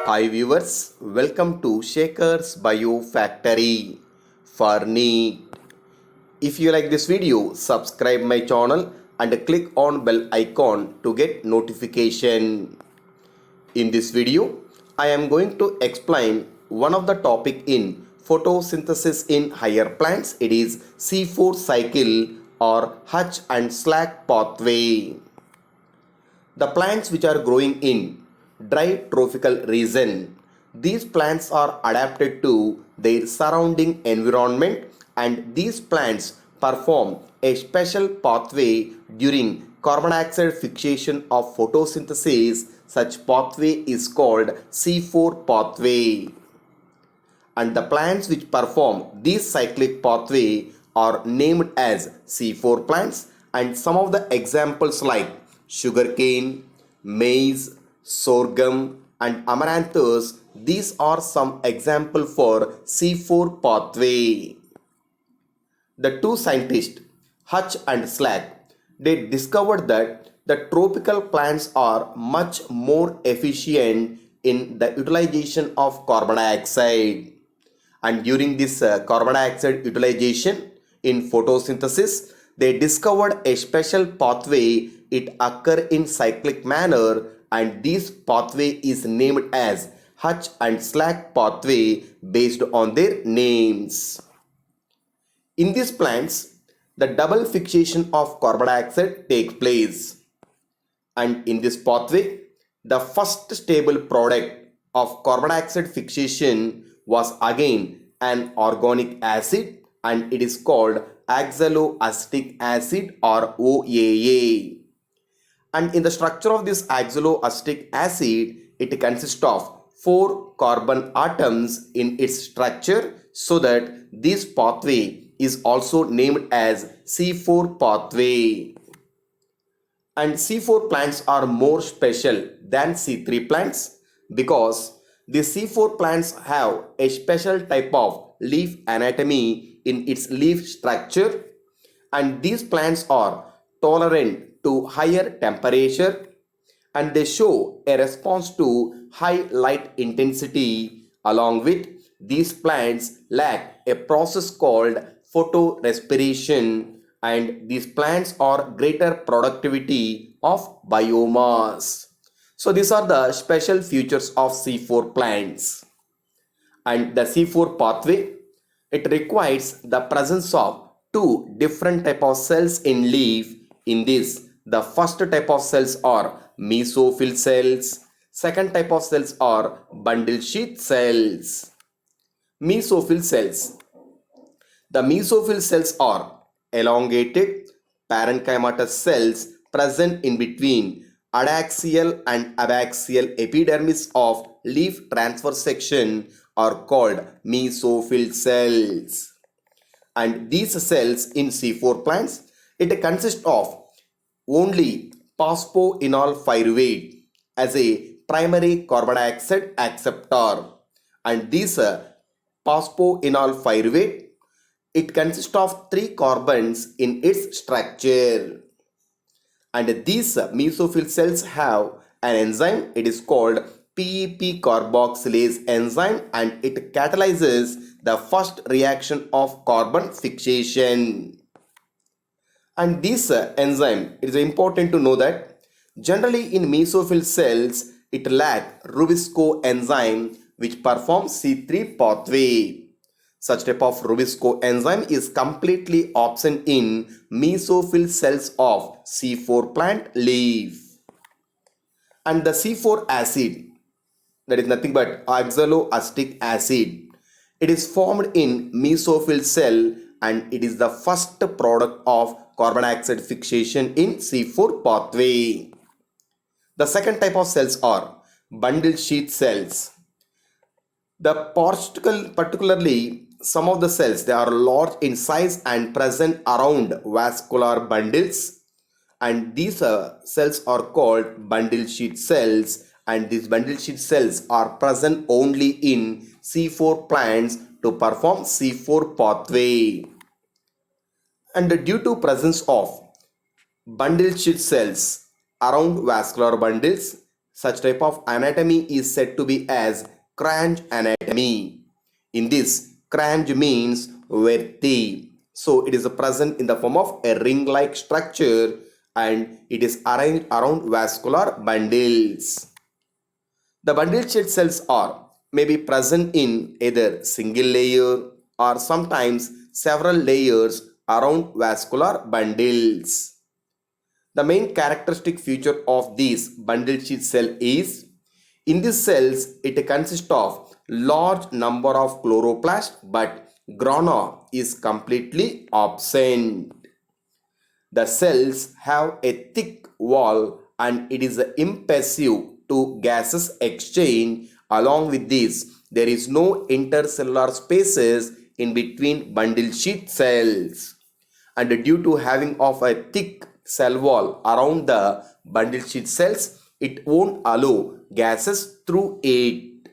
Hi viewers, welcome to Shaker's Bio Factory for NEET. If you like this video, subscribe my channel and click on bell icon to get notification. In this video, I am going to explain one of the topic in photosynthesis in higher plants. It is C4 cycle or Hutch and Slack pathway. The plants which are growing in dry tropical region, these plants are adapted to their surrounding environment, and these plants perform a special pathway during carbon dioxide fixation of photosynthesis. Such pathway is called C4 pathway, and the plants which perform this cyclic pathway are named as C4 plants. And some of the examples like sugarcane, maize, sorghum and amaranthus, these are some example for C4 pathway. The two scientists, Hutch and Slack, they discovered that the tropical plants are much more efficient in the utilization of carbon dioxide. And during this carbon dioxide utilization in photosynthesis, they discovered a special pathway. It occur in cyclic manner, and this pathway is named as Hutch and Slack pathway based on their names. In these plants, the double fixation of carbon dioxide takes place, and in this pathway, the first stable product of carbon dioxide fixation was again an organic acid, and it is called oxaloacetic acid or OAA. And in the structure of this oxaloacetic acid, it consists of 4 carbon atoms in its structure, so that this pathway is also named as C4 pathway. And C4 plants are more special than C3 plants because the C4 plants have a special type of leaf anatomy in its leaf structure, and these plants are tolerant to higher temperature, and they show a response to high light intensity. Along with these plants lack a process called photorespiration, and these plants are greater productivity of biomass. So these are the special features of C4 plants. And the C4 pathway, it requires the presence of two different type of cells in leaf. In this, the first type of cells are mesophyll cells. Second type of cells are bundle sheath cells. Mesophyll cells. The mesophyll cells are elongated parenchymatous cells present in between adaxial and abaxial epidermis of leaf transverse section are called mesophyll cells. And these cells in C4 plants, it consists of only phosphoenol pyruvate as a primary carbon dioxide acceptor. And this phosphoenol pyruvate, it consists of 3 carbons in its structure. And these mesophyll cells have an enzyme. It is called PEP carboxylase enzyme, and it catalyzes the first reaction of carbon fixation. And this enzyme, it is important to know that generally in mesophyll cells, it lacks Rubisco enzyme which performs C3 pathway. Such type of Rubisco enzyme is completely absent in mesophyll cells of C4 plant leaf. And the C4 acid, that is nothing but oxaloacetic acid, it is formed in mesophyll cell, and it is the first product of carbon dioxide fixation in C4 pathway. The second type of cells are bundle sheath cells. Particularly some of the cells, they are large in size and present around vascular bundles, and these cells are called bundle sheath cells, and these bundle sheath cells are present only in C4 plants to perform C4 pathway. And due to presence of bundle sheath cells around vascular bundles, Such type of anatomy is said to be as cranch anatomy. In this, cranch means verti. So it is present in the form of a ring-like structure and it is arranged around vascular bundles. The bundle shell cells are maybe present in either single layer or sometimes several layers around vascular bundles. The main characteristic feature of this bundle sheath cell is in these cells it consists of large number of chloroplasts but grana is completely absent. The cells have a thick wall and it is impassive to gases exchange. Along with this, there is no intercellular spaces in between bundle sheath cells. And due to having of a thick cell wall around the bundle sheath cells, it won't allow gases through it.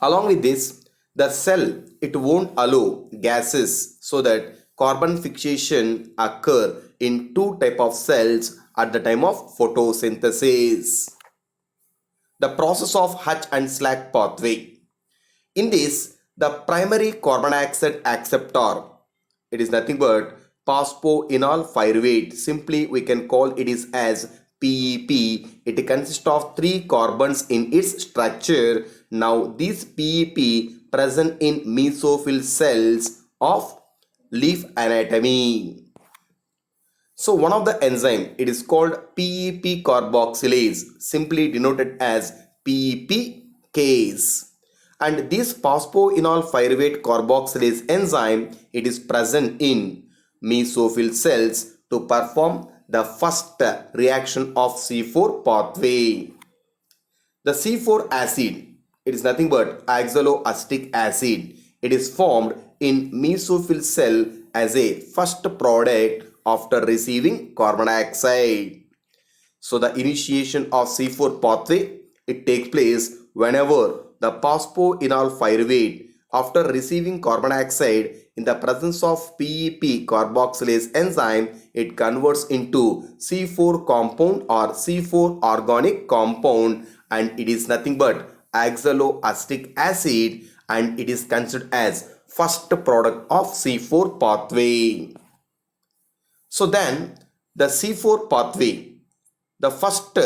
Along with this, the cell it won't allow gases so that carbon fixation occur in two type of cells at the time of photosynthesis. The process of Hutch and Slack pathway. In this, the primary carbon dioxide acceptor, it is nothing but phosphoenol pyruvate. Simply we can call it is as PEP. It consists of 3 carbons in its structure. Now this PEP present in mesophyll cells of leaf anatomy. So one of the enzyme, it is called PEP carboxylase, simply denoted as PEP-case. And this phosphoenol pyruvate carboxylase enzyme, it is present in mesophyll cells to perform the first reaction of C4 pathway. The C4 acid, it is nothing but oxaloacetic acid. It is formed in mesophyll cell as a first product after receiving carbon dioxide. So the initiation of C4 pathway, it takes place whenever the phosphoenol pyruvate after receiving carbon dioxide in the presence of PEP carboxylase enzyme, it converts into C4 compound or C4 organic compound and it is nothing but oxaloacetic acid and it is considered as first product of C4 pathway. So then the C4 pathway, the first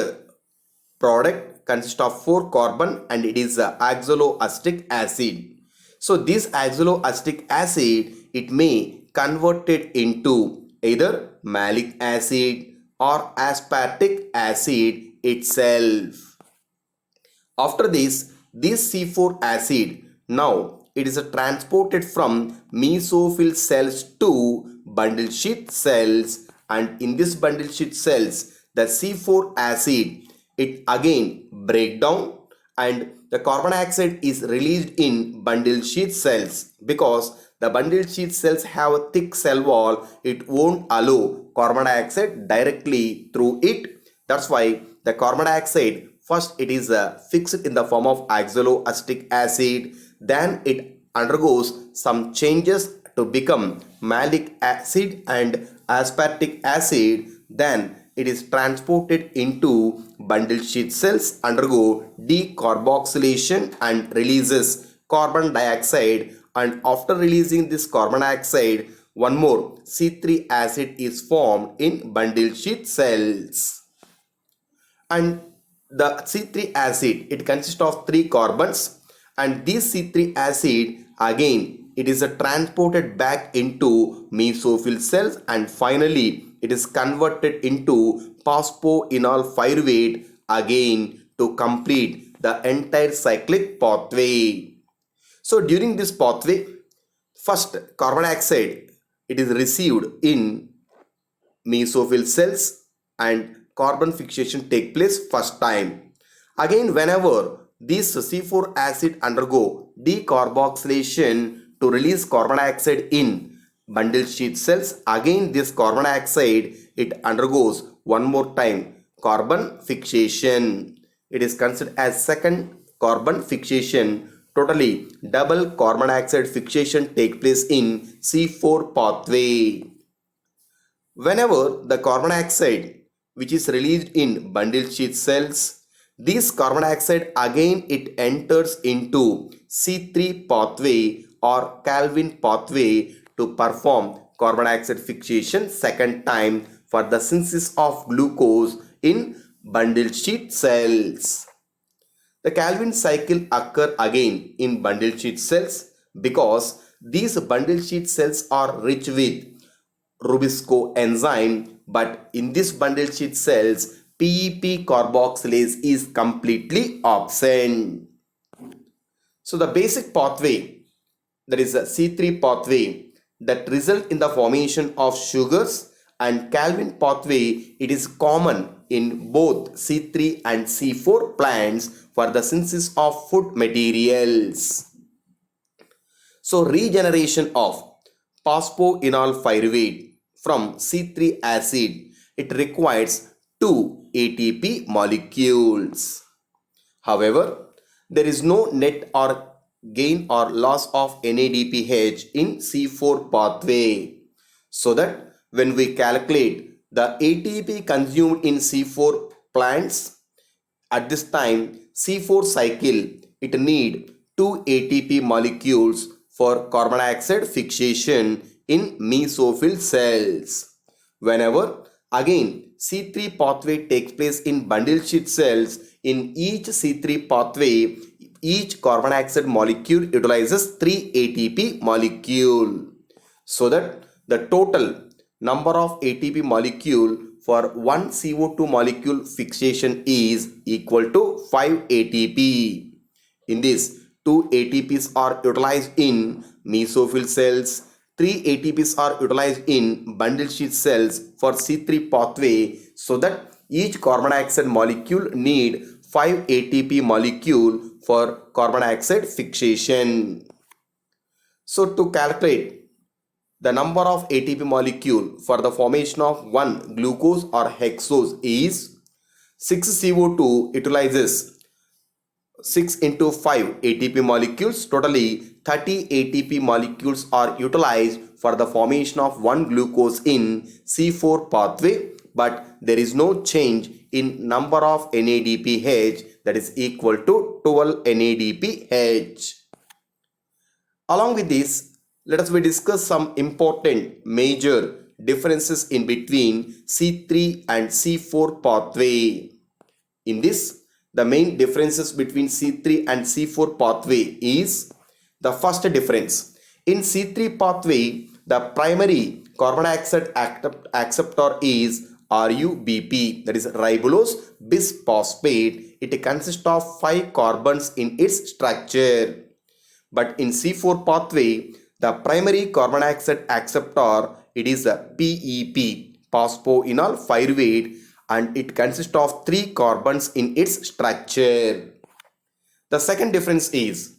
product consists of 4 carbon and it is oxaloacetic acid. So this oxaloacetic acid, it may convert it into either malic acid or aspartic acid itself. After this C4 acid, now it is transported from mesophyll cells to bundle sheath cells and in this bundle sheath cells, the C4 acid, it again break down and the carbon dioxide is released in bundle sheath cells because the bundle sheath cells have a thick cell wall. It won't allow carbon dioxide directly through it. That's why the carbon dioxide first it is fixed in the form of oxaloacetic acid. Then it undergoes some changes to become malic acid and aspartic acid. Then it is transported into bundle sheath cells, undergo decarboxylation and releases carbon dioxide and after releasing this carbon dioxide, one more C3 acid is formed in bundle sheath cells. And the C3 acid, it consists of 3 carbons and this C3 acid again it is transported back into mesophyll cells and finally it is converted into phosphoenol pyruvate again to complete the entire cyclic pathway. So during this pathway, first carbon dioxide it is received in mesophyll cells and carbon fixation take place first time. Again whenever this C4 acid undergo decarboxylation to release carbon dioxide in bundle sheath cells, again this carbon dioxide it undergoes one more time carbon fixation. It is considered as second carbon fixation. Totally double carbon dioxide fixation take place in C4 pathway. Whenever the carbon dioxide which is released in bundle sheath cells, This carbon dioxide again it enters into C3 pathway or Calvin pathway to perform carbon dioxide fixation second time for the synthesis of glucose in bundle sheet cells. The Calvin cycle occur again in bundle sheet cells because these bundle sheet cells are rich with Rubisco enzyme, but in this bundle sheet cells PEP carboxylase is completely absent. So the basic pathway, that is a C3 pathway, that result in the formation of sugars, and Calvin pathway, it is common in both C3 and C4 plants for the synthesis of food materials. So regeneration of phosphoenol pyruvate from C3 acid, it requires 2 ATP molecules. However, there is no net or gain or loss of NADPH in C4 pathway, so that when we calculate the ATP consumed in C4 plants, at this time C4 cycle it need 2 ATP molecules for carbon dioxide fixation in mesophyll cells. Whenever again C3 pathway takes place in bundle sheet cells, in each C3 pathway each carbon dioxide molecule utilizes 3 ATP molecule, so that the total number of ATP molecule for one CO2 molecule fixation is equal to 5 ATP. In this, 2 ATPs are utilized in mesophyll cells, 3 ATPs are utilized in bundle sheet cells for C3 pathway, so that each carbon dioxide molecule need 5 ATP molecule for carbon dioxide fixation. So to calculate the number of ATP molecule for the formation of one glucose or hexose is 6CO2 utilizes 6 into 5 ATP molecules. Totally 30 ATP molecules are utilized for the formation of one glucose in C4 pathway, but there is no change in number of NADPH, that is equal to 12 NADPH. Along with this, let us discuss some important major differences in between C3 and C4 pathway. In this, the main differences between C3 and C4 pathway is the first difference. In C3 pathway, the primary carbon dioxide acceptor is RUBP, that is ribulose bisphosphate. It consists of 5 carbons in its structure. But in C4 pathway, the primary carbon dioxide acceptor, it is a PEP, phosphoenol pyruvate, and it consists of 3 carbons in its structure. The second difference is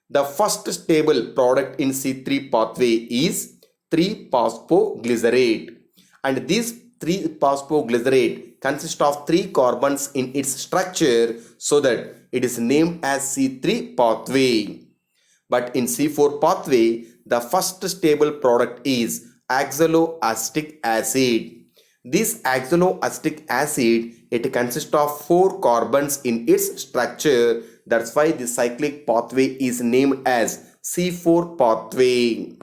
the first stable product in C3 pathway is 3-phosphoglycerate, and this 3-phosphoglycerate consists of 3 carbons in its structure, so that it is named as C3 pathway. But in C4 pathway, the first stable product is oxaloacetic acid. This oxaloacetic acid, it consists of 4 carbons in its structure. That's why the cyclic pathway is named as C4 pathway.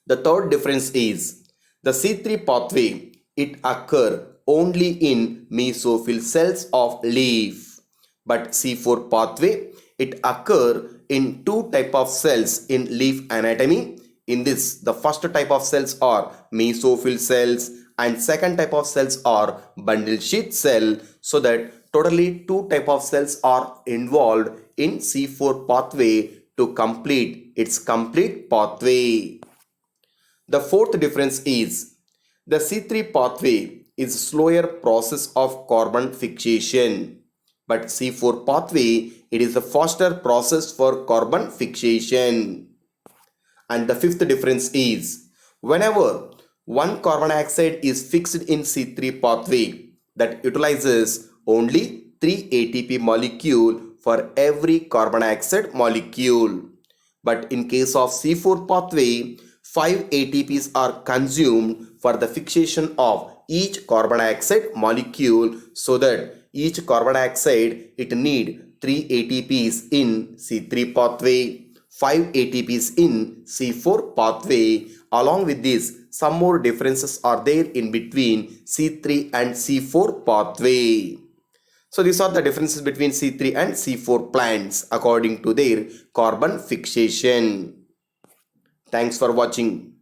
The third difference is the C3 pathway, it occur only in mesophyll cells of leaf. But C4 pathway, it occur in 2 type of cells in leaf anatomy. In this, the first type of cells are mesophyll cells and second type of cells are bundle sheet cell, so that totally 2 type of cells are involved in C4 pathway to complete its complete pathway. The fourth difference is the C3 pathway is slower process of carbon fixation, but C4 pathway, it is a faster process for carbon fixation. And the fifth difference is whenever one carbon dioxide is fixed in C3 pathway, that utilizes only 3 ATP molecule for every carbon dioxide molecule. But in case of C4 pathway, 5 ATPs are consumed for the fixation of each carbon dioxide molecule, so that Each carbon dioxide it need 3 ATPs in C3 pathway, 5 ATPs in C4 pathway. Along with this, some more differences are there in between C3 and C4 pathway. So these are the differences between C3 and C4 plants according to their carbon fixation. Thanks for watching.